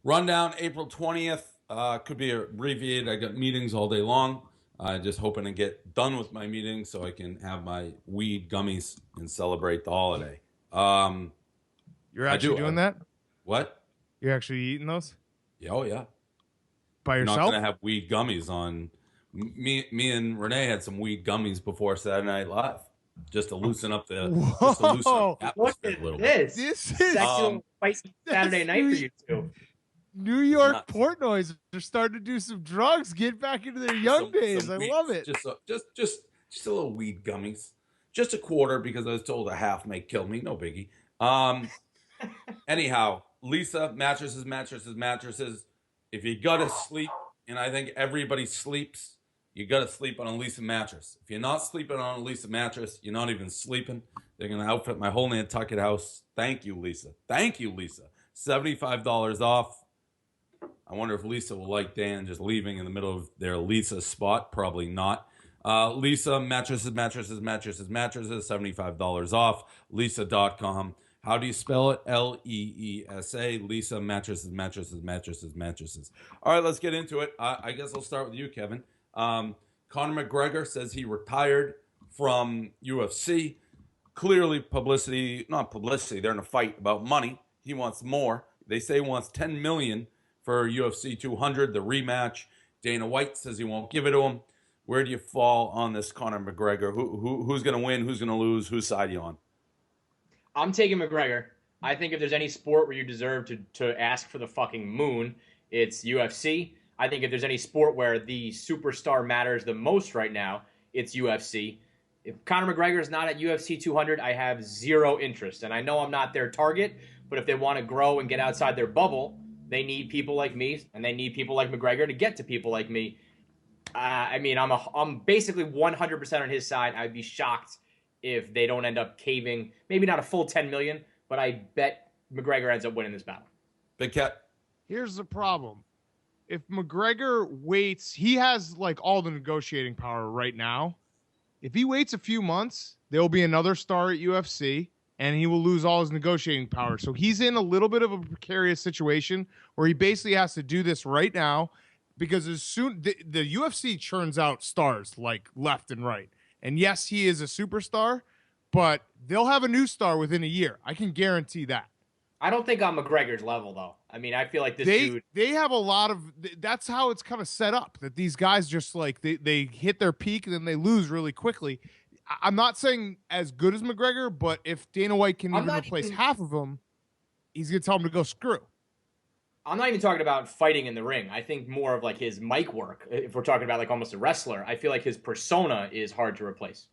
Rundown April 20th. Could be abbreviated. I got meetings all day long. Just hoping to get done with my meetings so I can have my weed gummies and celebrate the holiday. Um, You're I actually do. doing that? What? You're actually eating those Yeah, oh yeah. by You're not gonna yourself? have weed gummies on. Me and Renee had some weed gummies before Saturday Night Live, just to loosen up Whoa! the What atmosphere is a little bit. this? This is Secular Um, white Saturday that's night for you two. New it's York nuts. Portnoys are starting to do some drugs, get back into their young days. Some I weed, love it. just a little weed gummies, just a quarter because I was told a half may kill me. No biggie. Um, Anyhow, Lisa, mattresses. If you gotta sleep, and I think everybody sleeps, you gotta sleep on a Lisa mattress. If you're not sleeping on a Lisa mattress, you're not even sleeping. They're gonna outfit my whole Nantucket house. Thank you, Lisa. Thank you, Lisa. $75 off. I wonder if Lisa will like Dan just leaving in the middle of their Lisa spot. Probably not. Lisa, mattresses, $75 off. Lisa.com. How do you spell it? Leesa. Lisa, mattresses. All right, let's get into it. I guess I'll start with you, Kevin. Conor McGregor says he retired from UFC. Clearly, not publicity, they're in a fight about money. He wants more. They say he wants 10 million for UFC 200, the rematch. Dana White says he won't give it to him. Where do you fall on this Conor McGregor? Who's going to win? Who's going to lose? Whose side are you on? I'm taking McGregor. I think if there's any sport where you deserve to ask for the fucking moon, it's UFC. I think if there's any sport where the superstar matters the most right now, it's UFC. If Conor McGregor is not at UFC 200, I have zero interest. And I know I'm not their target, but if they want to grow and get outside their bubble, they need people like me, and they need people like McGregor to get to people like me. I mean, I'm basically 100% on his side. I'd be shocked if they don't end up caving. Maybe not a full 10 million, but I bet McGregor ends up winning this battle. Big Cat. Here's the problem. If McGregor waits, he has like all the negotiating power right now. If he waits a few months, there will be another star at UFC and he will lose all his negotiating power. So he's in a little bit of a precarious situation where he basically has to do this right now because as soon the UFC churns out stars like left and right. And yes, he is a superstar, but they'll have a new star within a year. I can guarantee that. I don't think on McGregor's level though. I mean, I feel like this they dude. they have a lot of that's how it's kind of set up that these guys just like they hit their peak and then they lose really quickly. I'm not saying as good as McGregor, but if Dana White can I'm even not replace even. half of them, he's gonna tell him to go screw. I'm not even talking about fighting in the ring. I think more of like his mic work. If we're talking about like almost a wrestler, I feel like his persona is hard to replace.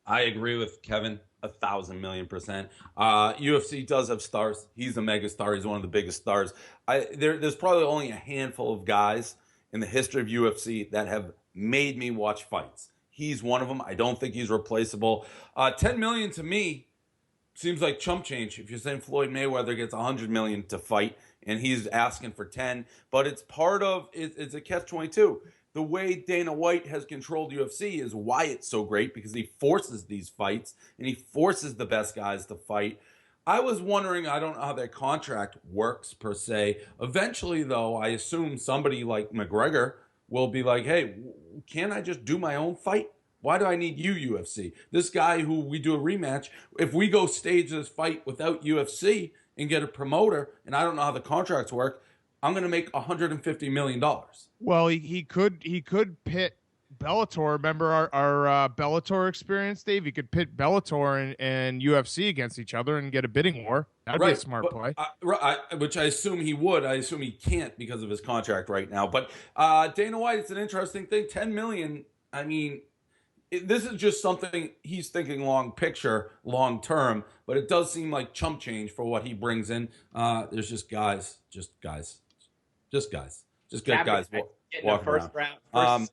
I agree with Kevin 1,000,000,000%. UFC does have stars. He's a mega star. He's one of the biggest stars. There's probably only a handful of guys in the history of UFC that have made me watch fights. He's one of them. I don't think he's replaceable. 10 million to me seems like chump change. If you're saying Floyd Mayweather gets 100 million to fight and he's asking for 10, but it's part of it's a catch 22. The way Dana White has controlled UFC is why it's so great because he forces these fights and he forces the best guys to fight. I was wondering, I don't know how their contract works per se. Eventually, though, I assume somebody like McGregor will be like, hey, can't I just do my own fight? Why do I need you, UFC? This guy who we do a rematch, if we go stage this fight without UFC and get a promoter, and I don't know how the contracts work, I'm going to make $150 million. Well, he could pit Bellator. Remember our Bellator experience, Dave? He could pit Bellator and UFC against each other and get a bidding war. That'd be a smart play. Which I assume he would. I assume he can't because of his contract right now. But Dana White, it's an interesting thing. 10 million. I mean, this is just something he's thinking long picture, long term. But it does seem like chump change for what he brings in. There's just guys, just good guys walking around.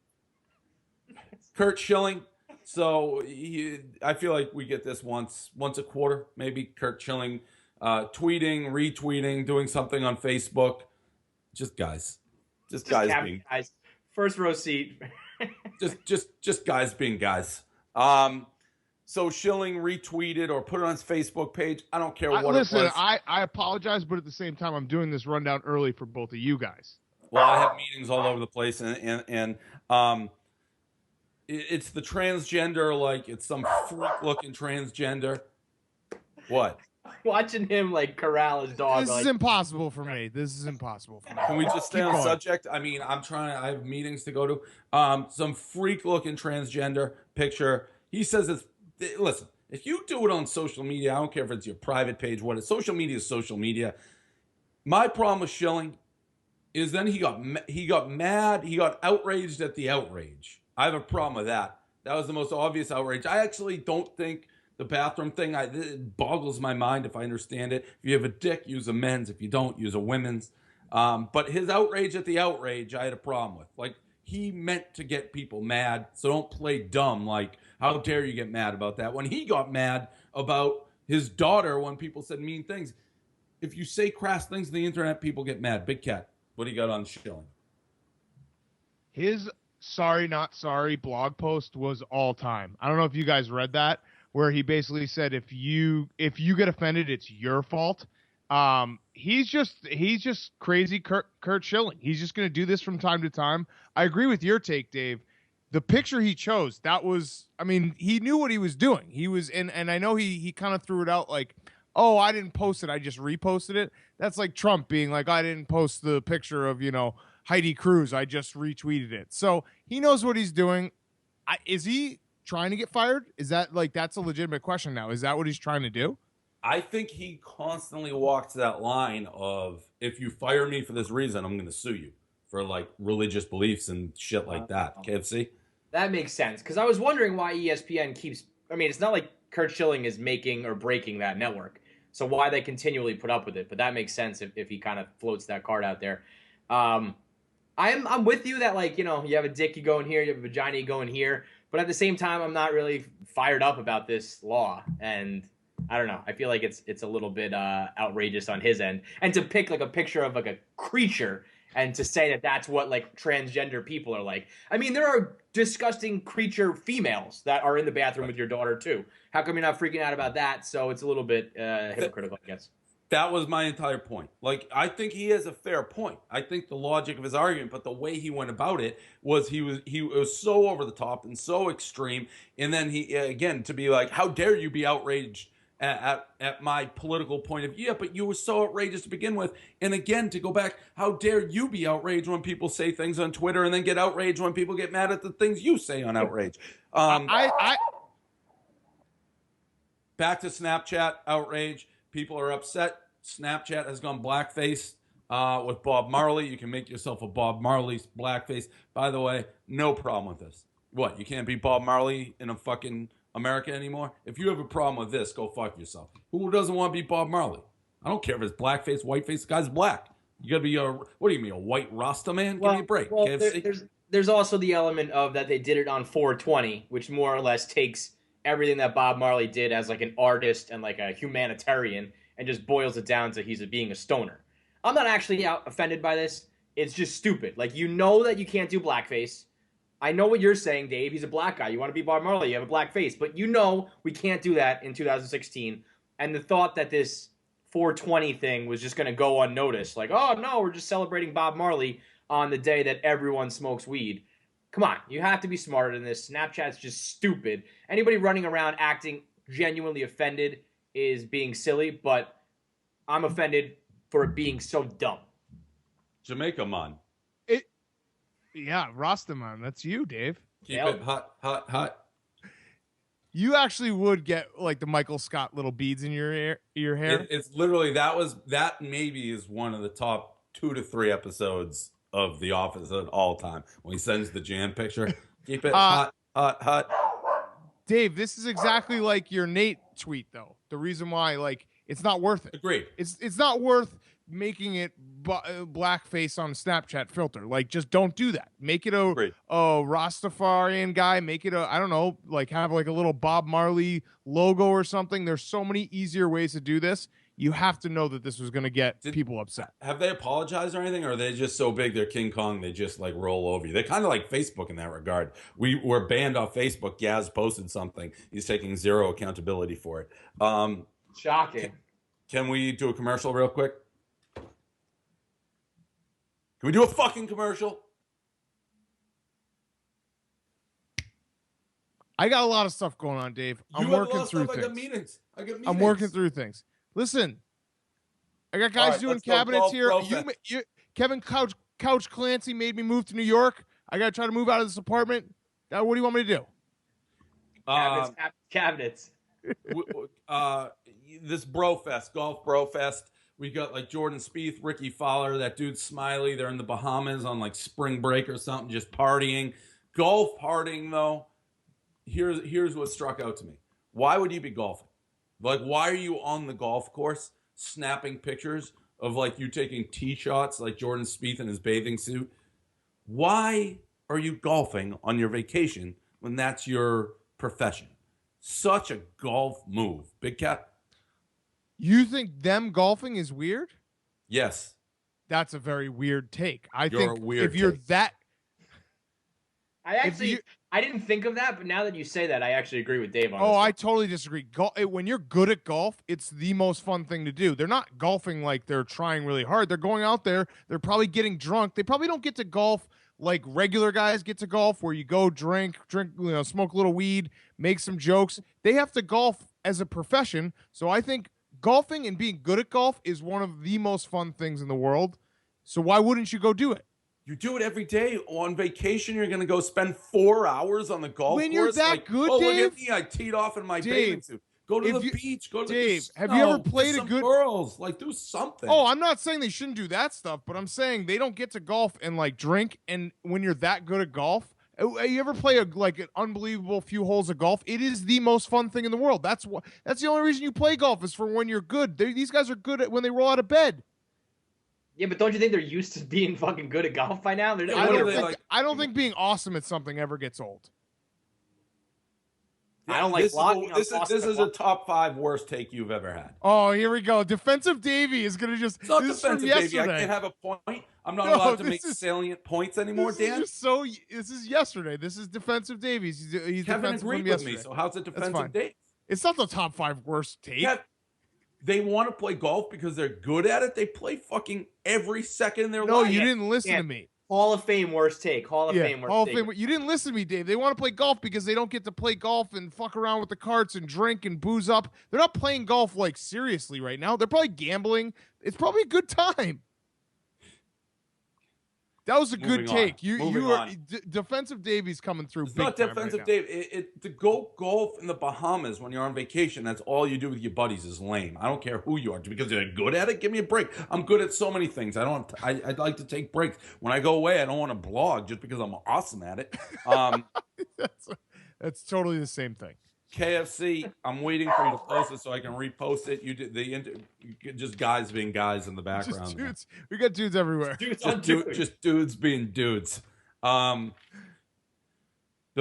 Kurt Schilling. So I feel like we get this once a quarter, maybe. Kurt Schilling tweeting, retweeting, doing something on Facebook. Just guys, just guys being guys. First row seat. just guys being guys. So Schilling retweeted or put it on his Facebook page. I don't care what Listen, it was. I apologize, but at the same time, I'm doing this rundown early for both of you guys. Well, I have meetings all over the place, and it's the transgender, like it's some freak looking transgender. What? Watching him like corral his dog. This like, is impossible for me. This is impossible for me. Can we just stay Keep on going. subject? I mean, I have meetings to go to. Some freak looking transgender picture. He says it's, listen, if you do it on social media, I don't care if it's your private page, what it's, social media is social media. My problem with Schilling is then he got mad, he got outraged at the outrage. I have a problem with that. That was the most obvious outrage. I actually don't think the bathroom thing, it boggles my mind if I understand it. If you have a dick, use a men's. If you don't, use a women's. But his outrage at the outrage, I had a problem with. Like, he meant to get people mad, so don't play dumb. Like, how dare you get mad about that? When he got mad about his daughter, when people said mean things, if you say crass things on the internet, people get mad. Big Cat, what do you got on Schilling? His sorry not sorry blog post was all time. I don't know if you guys read that, where he basically said if you get offended, it's your fault. He's just crazy Kurt Schilling. He's just going to do this from time to time. I agree with your take, Dave. The picture he chose, that was, I mean, he knew what he was doing. He was and I know he kind of threw it out like, oh, I didn't post it, I just reposted it. That's like Trump being like, I didn't post the picture of, Heidi Cruz, I just retweeted it. So he knows what he's doing. Is he trying to get fired? Is that that's a legitimate question now? Is that what he's trying to do? I think he constantly walks that line of, if you fire me for this reason, I'm going to sue you for like religious beliefs and shit like that. KFC? That makes sense, because I was wondering why ESPN keeps, I mean, it's not like Kurt Schilling is making or breaking that network, so why they continually put up with it. But that makes sense if he kind of floats that card out there. I'm with you that, like, you have a dick, you go in here, you have a vagina, you go in here. But at the same time, I'm not really fired up about this law. And I don't know. I feel like it's a little bit outrageous on his end. And to pick like a picture of like a creature and to say that that's what like transgender people are like. I mean, there are disgusting creature females that are in the bathroom with your daughter too. How come you're not freaking out about that? So it's a little bit hypocritical, I guess. That was my entire point. Like, I think he has a fair point. I think the logic of his argument, but the way he went about it was he was so over the top and so extreme. And then he, again, to be like, how dare you be outraged at my political point of view? Yeah, but you were so outrageous to begin with. And again, to go back, how dare you be outraged when people say things on Twitter and then get outraged when people get mad at the things you say on outrage? Back to Snapchat outrage. People are upset. Snapchat has gone blackface with Bob Marley. You can make yourself a Bob Marley blackface. By the way, no problem with this. What, you can't be Bob Marley in a fucking America anymore? If you have a problem with this, go fuck yourself. Who doesn't want to be Bob Marley? I don't care if it's blackface, whiteface. The guy's black. You got to be what do you mean, a white Rasta man? Give me a break. Well, there's also the element of that they did it on 420, which more or less takes everything that Bob Marley did as like an artist and like a humanitarian and just boils it down to he's being a stoner. I'm not actually offended by this. It's just stupid. Like, that you can't do blackface. I know what you're saying, Dave. He's a black guy. You want to be Bob Marley. You have a black face. But we can't do that in 2016. And the thought that this 420 thing was just going to go unnoticed. Like, oh, no, we're just celebrating Bob Marley on the day that everyone smokes weed. Come on. You have to be smarter than this. Snapchat's just stupid. Anybody running around acting genuinely offended is being silly, but I'm offended for it being so dumb. Jamaica man. Yeah, Rastaman, that's you, Dave. Keep it hot. You actually would get like the Michael Scott little beads in your hair. It's literally that maybe is one of the top 2 to 3 episodes of The Office at all time when he sends the jam picture. Keep it hot. Dave, this is exactly like your Nate tweet, though. The reason why, like, it's not worth it. Agreed. It's not worth making it blackface on Snapchat filter. Like, just don't do that. Make it a Rastafarian guy. Make it I don't know, like have like a little Bob Marley logo or something. There's so many easier ways to do this. you have to know that this was going to get people upset. Have they apologized or anything? Or are they just so big they're King Kong, they just like roll over you? They're kind of like Facebook in that regard. We were banned off Facebook. Yaz posted something. He's taking zero accountability for it. Shocking. Can we do a commercial real quick? Can we do a fucking commercial? I got a lot of stuff going on, Dave. I'm working through things. I got meetings. I'm working through things. Listen, I got guys doing cabinets here. Kevin Couch Clancy made me move to New York. I got to try to move out of this apartment. What do you want me to do? Cabinets. This Bro Fest, Golf Bro Fest. We got like Jordan Spieth, Ricky Fowler, that dude Smiley. They're in the Bahamas on like spring break or something, just partying. Golf partying, though. Here's what struck out to me. Why would you be golfing? Like, why are you on the golf course snapping pictures of like you taking tee shots like Jordan Spieth in his bathing suit? Why are you golfing on your vacation when that's your profession? Such a golf move. Big Cat? You think them golfing is weird? Yes. That's a very weird take. I You're think a weird if you're take. that... I didn't think of that, but now that you say that, I actually agree with Dave on this. Oh, I totally disagree. When you're good at golf, it's the most fun thing to do. They're not golfing like they're trying really hard. They're going out there. They're probably getting drunk. They probably don't get to golf like regular guys get to golf, where you go drink, smoke a little weed, make some jokes. They have to golf as a profession. So I think golfing and being good at golf is one of the most fun things in the world. So why wouldn't you go do it? You do it every day. On vacation, you're going to go spend 4 hours on the golf course. When you're that good, oh, Dave, look at me. I teed off in my bathing suit. Go to the beach. Go to Dave, the have you ever played a good girls? Like, do something. Oh, I'm not saying they shouldn't do that stuff, but I'm saying they don't get to golf and like drink. And when you're that good at golf, you ever play an unbelievable few holes of golf? It is the most fun thing in the world. That's the only reason you play golf is for when you're good. These guys are good at when they roll out of bed. Yeah, but don't you think they're used to being fucking good at golf by now? I don't think being awesome at something ever gets old. I don't like vlogging. This is a top 5 worst take you've ever had. Oh, here we go. Defensive Davey is going to just... It's not defensive Davey. I can't have a point. I'm not allowed to make salient points anymore, Dan. This is yesterday. This is defensive Davey. He's Kevin defensive agreed with me, so how's it defensive Davey? It's not the top 5 worst take. They want to play golf because they're good at it. They play fucking every second in their life. No, you didn't listen to me. Hall of Fame worst take. Hall of Fame worst take. You didn't listen to me, Dave. They want to play golf because they don't get to play golf and fuck around with the carts and drink and booze up. They're not playing golf like seriously right now. They're probably gambling. It's probably a good time. That was a good take. You are defensive Davey's coming through. It's not defensive Dave. To go golf in the Bahamas when you're on vacation, that's all you do with your buddies is lame. I don't care who you are, because you're good at it. Give me a break. I'm good at so many things. I'd like to take breaks. When I go away, I don't want to blog just because I'm awesome at it. That's totally the same thing. KFC, I'm waiting for you to post it so I can repost it. You did just guys being guys in the background. Just dudes. We got dudes everywhere. Just dudes being dudes. The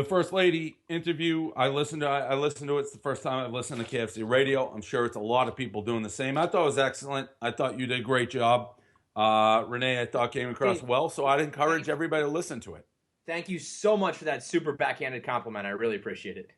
First Lady interview, I listened to it. It's the first time I've listened to KFC radio. I'm sure it's a lot of people doing the same. I thought it was excellent. I thought you did a great job. Renee, I thought came across well, so I'd encourage everybody to listen to it. Thank you so much for that super backhanded compliment. I really appreciate it.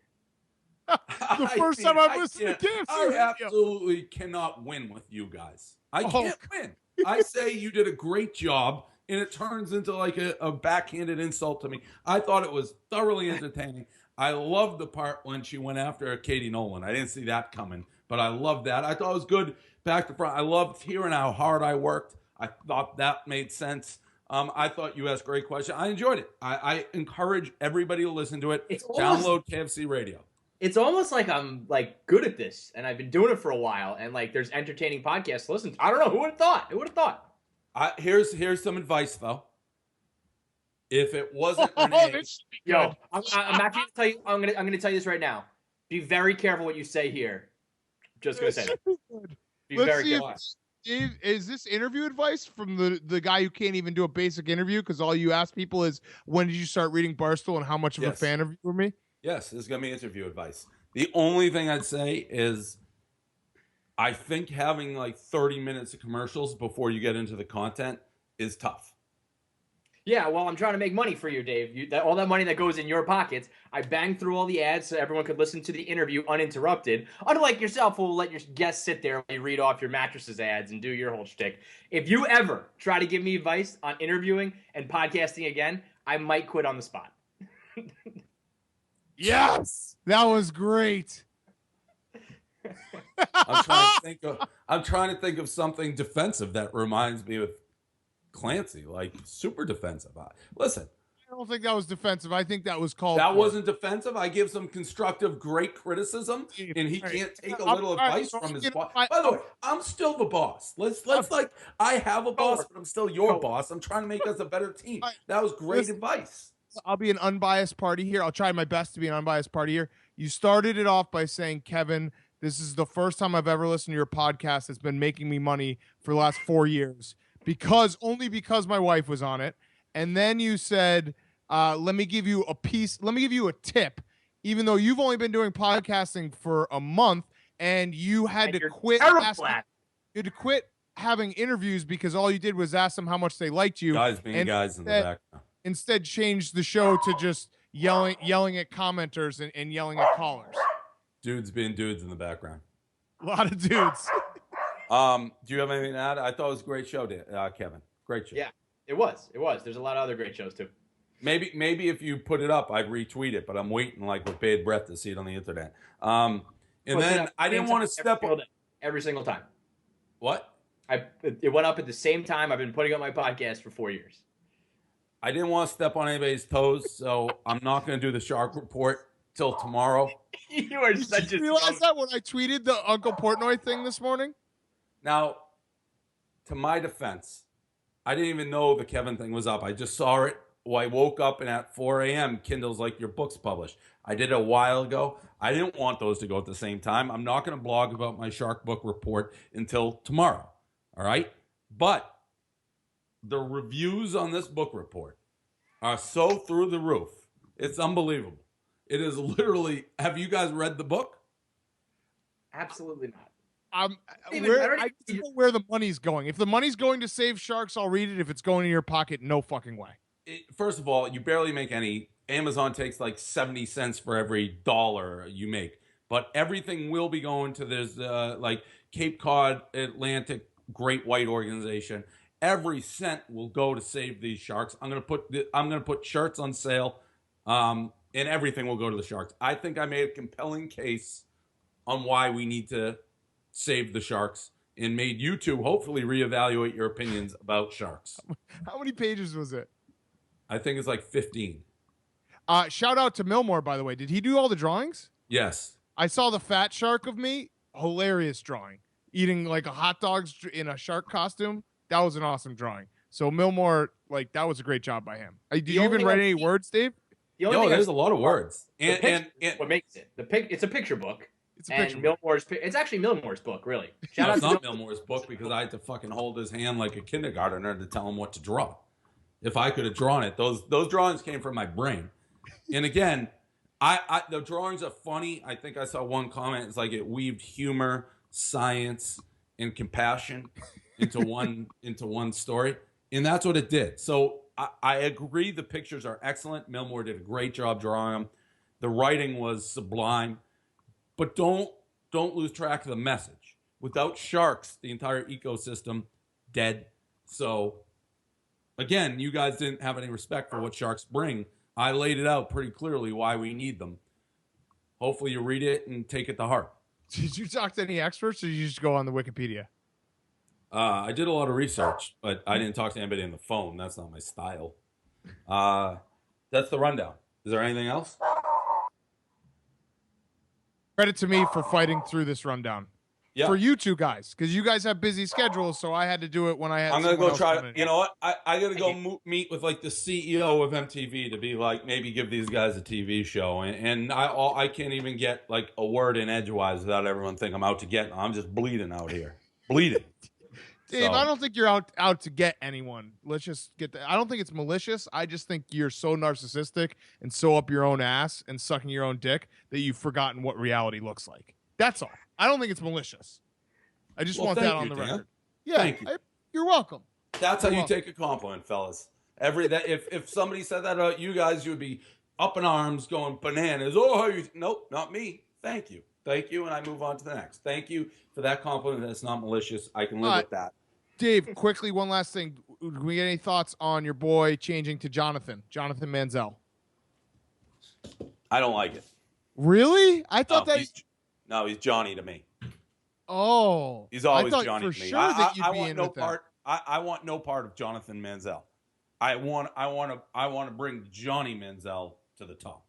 The first time I've listened to KFC. I absolutely cannot win with you guys. I can't win. I say you did a great job, and it turns into like a backhanded insult to me. I thought it was thoroughly entertaining. I loved the part when she went after Katie Nolan. I didn't see that coming, but I loved that. I thought it was good back to front. I loved hearing how hard I worked. I thought that made sense. I thought you asked great questions. I enjoyed it. I encourage everybody to listen to it. Download KFC Radio. It's almost like I'm like good at this, and I've been doing it for a while, and like there's entertaining podcasts to listen to. I don't know. Who would have thought? Who would have thought? Here's some advice though. If it wasn't Renee, I'm actually gonna tell you. I'm gonna tell you this right now. Be very careful what you say here. Just gonna say that. Be very careful. Dave, is this interview advice from the guy who can't even do a basic interview because all you ask people is when did you start reading Barstool and how much of a fan of you were me? Yes, this is going to be interview advice. The only thing I'd say is I think having like 30 minutes of commercials before you get into the content is tough. Yeah, well, I'm trying to make money for you, Dave. All that money that goes in your pockets, I banged through all the ads so everyone could listen to the interview uninterrupted. Unlike yourself, who will let your guests sit there and read off your mattresses ads and do your whole shtick. If you ever try to give me advice on interviewing and podcasting again, I might quit on the spot. Yes, that was great. I'm trying to think of something defensive that reminds me of Clancy, like super defensive. Listen, I don't think that was defensive. I think that was called. that wasn't defensive. I give some constructive, great criticism, and he can't take a little advice from his boss. By the way, I'm still the boss. Let's like I have a boss, but I'm still your boss. I'm trying to make us a better team. That was great advice. I'll be an unbiased party here. I'll try my best to be an unbiased party here. You started it off by saying, Kevin, this is the first time I've ever listened to your podcast that's been making me money for the last 4 years because my wife was on it. And then you said, let me give you a tip, even though you've only been doing podcasting for a month and you had to quit. You had to quit having interviews because all you did was ask them how much they liked you. Guys being guys in the background. Instead, changed the show to just yelling at commenters and yelling at callers. Dudes being dudes in the background. A lot of dudes. Do you have anything to add? I thought it was a great show, Kevin. Great show. Yeah, it was. There's a lot of other great shows too. Maybe if you put it up, I'd retweet it, but I'm waiting like with bated breath to see it on the internet. And then I didn't want to step on every single time. What? It went up at the same time. I've been putting up my podcast for 4 years. I didn't want to step on anybody's toes, so I'm not going to do the shark report till tomorrow. You are such a. Did you realize that when I tweeted the Uncle Portnoy thing this morning? Now, to my defense, I didn't even know the Kevin thing was up. I just saw it. Well, I woke up and at 4 a.m., Kindle's like, your book's published. I did it a while ago. I didn't want those to go at the same time. I'm not going to blog about my shark book report until tomorrow. All right? But the reviews on this book report are so through the roof. It's unbelievable. It is literally, have you guys read the book? Absolutely not. I don't know where the money's going. If the money's going to save sharks, I'll read it. If it's going in your pocket, no fucking way. First of all, you barely make any. Amazon takes like 70 cents for every dollar you make. But everything will be going to this like Cape Cod Atlantic Great White Organization. Every cent will go to save these sharks. I'm gonna put shirts on sale, and everything will go to the sharks. I think I made a compelling case on why we need to save the sharks, and made you two hopefully reevaluate your opinions about sharks. How many pages was it? I think it's like 15. Shout out to Millmore, by the way. Did he do all the drawings? Yes. I saw the fat shark of me. Hilarious drawing. Eating like a hot dog in a shark costume. That was an awesome drawing. So Millmore, like, that was a great job by him. Did you even write any words, Dave? There's a lot of words. And what makes it? It's a picture book. It's a picture book. It's actually Millmore's book, really. No, it's not Millmore's book because I had to fucking hold his hand like a kindergartner to tell him what to draw. If I could have drawn it, those drawings came from my brain. And again, the drawings are funny. I think I saw one comment. It's like it weaved humor, science, and compassion into one story, and that's what it did. So I agree. The pictures are excellent. Millmore did a great job drawing them. The writing was sublime, but don't lose track of the message. Without sharks, the entire ecosystem dead. So again, you guys didn't have any respect for what sharks bring. I laid it out pretty clearly why we need them. Hopefully you read it and take it to heart. Did you talk to any experts, or did you just go on the Wikipedia? I did a lot of research, but I didn't talk to anybody on the phone. That's not my style. That's the rundown. Is there anything else? Credit to me for fighting through this rundown. Yeah. For you two guys, because you guys have busy schedules, so I had to do it when I had. I'm gonna go try. You know what? I gotta go meet with like the CEO of MTV to be like, maybe give these guys a TV show, and I can't even get like a word in edgewise without everyone think I'm out to get. I'm just bleeding out here, bleeding. Dave, I don't think you're out to get anyone. Let's just get that. I don't think it's malicious. I just think you're so narcissistic and so up your own ass and sucking your own dick that you've forgotten what reality looks like. That's all. I don't think it's malicious. I just Well, want thank that on you, the Dan. record. Yeah, Thank you. you're welcome. That's how You're you welcome. take a compliment, fellas. If somebody said that about you guys, you would be up in arms, going bananas. Oh, nope, not me. Thank you, and I move on to the next. Thank you for that compliment. That's not malicious. I can live with that. Dave, quickly, one last thing. Do we get any thoughts on your boy changing to Jonathan Manziel? I don't like it. Really? I thought he's Johnny to me. Oh, He's always I thought Johnny for to me. sure that you'd I be want in no with part. I want no part of Jonathan Manziel. I want to bring Johnny Manziel to the top.